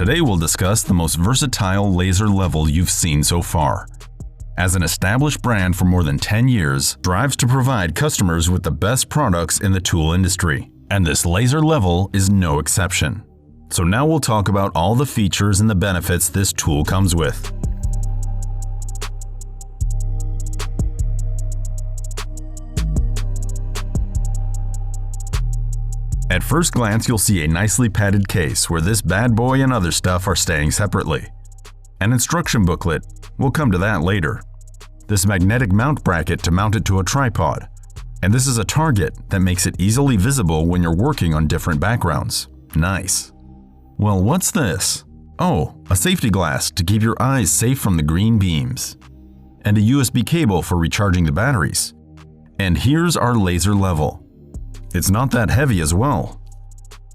Today we'll discuss the most versatile laser level you've seen so far. As an established brand for more than 10 years, strives to provide customers with the best products in the tool industry. And this laser level is no exception. So now we'll talk about all the features and the benefits this tool comes with. At first glance, you'll see a nicely padded case where this bad boy and other stuff are staying separately. An instruction booklet, we'll come to that later. This magnetic mount bracket to mount it to a tripod. And this is a target that makes it easily visible when you're working on different backgrounds. Nice. Well, what's this? Oh, a safety glass to keep your eyes safe from the green beams. And a USB cable for recharging the batteries. And here's our laser level. It's not that heavy as well.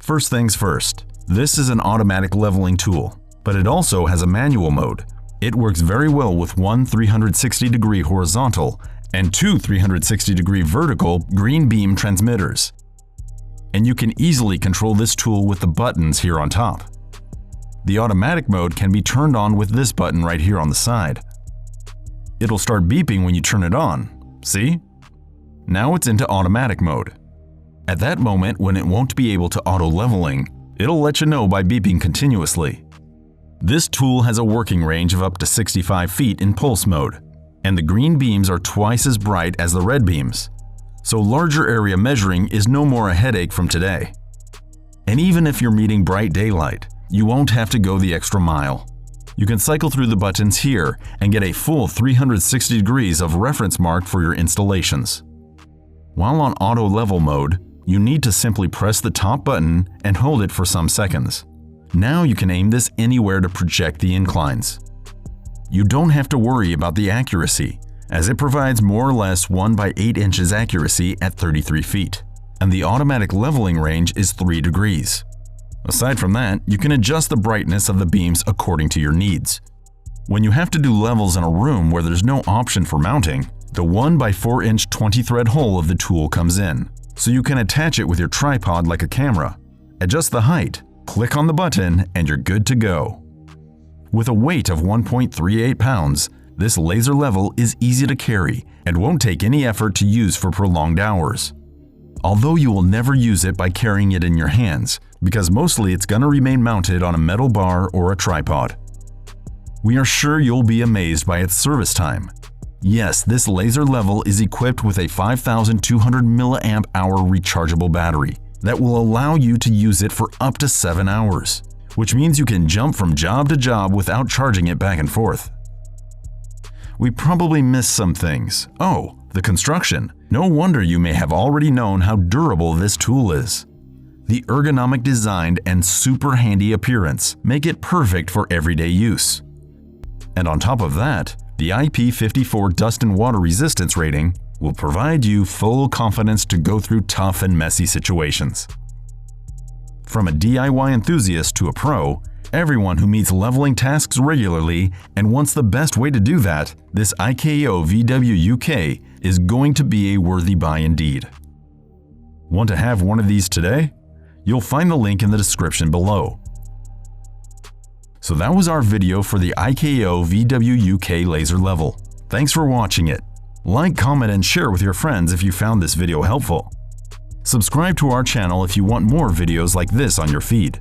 First things first, this is an automatic leveling tool, but it also has a manual mode. It works very well with one 360-degree horizontal and two 360-degree vertical green beam transmitters. And you can easily control this tool with the buttons here on top. The automatic mode can be turned on with this button right here on the side. It'll start beeping when you turn it on. See? Now it's into automatic mode. At that moment, when it won't be able to auto-leveling, it'll let you know by beeping continuously. This tool has a working range of up to 65 feet in pulse mode, and the green beams are twice as bright as the red beams, so larger area measuring is no more a headache from today. And even if you're meeting bright daylight, you won't have to go the extra mile. You can cycle through the buttons here and get a full 360 degrees of reference mark for your installations. While on auto level mode, you need to simply press the top button and hold it for some seconds. Now you can aim this anywhere to project the inclines. You don't have to worry about the accuracy, as it provides more or less 1 by 8 inches accuracy at 33 feet, and the automatic leveling range is 3 degrees. Aside from that, you can adjust the brightness of the beams according to your needs. When you have to do levels in a room where there's no option for mounting, the 1 by 4 inch 20-thread hole of the tool comes in, so you can attach it with your tripod like a camera. Adjust the height, click on the button, and you're good to go. With a weight of 1.38 pounds, this laser level is easy to carry and won't take any effort to use for prolonged hours. Although you will never use it by carrying it in your hands, because mostly it's gonna remain mounted on a metal bar or a tripod. We are sure you'll be amazed by its service time. Yes, this laser level is equipped with a 5,200 milliamp hour rechargeable battery that will allow you to use it for up to 7 hours, which means you can jump from job to job without charging it back and forth. We probably missed some things. Oh, the construction. No wonder you may have already known how durable this tool is. The ergonomic design and super handy appearance make it perfect for everyday use. And on top of that, the IP54 dust and water resistance rating will provide you full confidence to go through tough and messy situations. From a DIY enthusiast to a pro, everyone who meets leveling tasks regularly and wants the best way to do that, this IKOVWUK is going to be a worthy buy indeed. Want to have one of these today? You'll find the link in the description below. So that was our video for the IKOVWUK Laser Level. Thanks for watching it. Like, comment, and share with your friends if you found this video helpful. Subscribe to our channel if you want more videos like this on your feed.